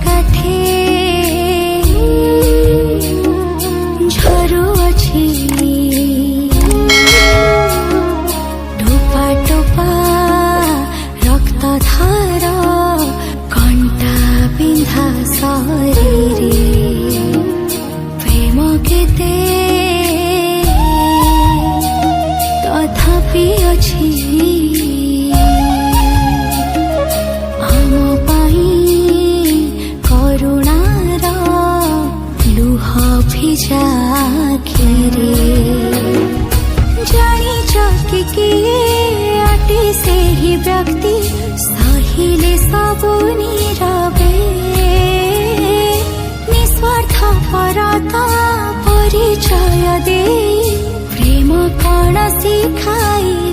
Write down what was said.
काठे झरुअछि टोपा टोपा रक्त धार कंटा पिंधा शरीरे प्रेम केते तथापि अछि आम पाई करुणार लुह भिजा आखिरे जानिछ कि किए अटे से ही व्यक्ति सहिले सबु नीरवे निस्वार्थ परता परिचय दे प्रेम कण सिखाई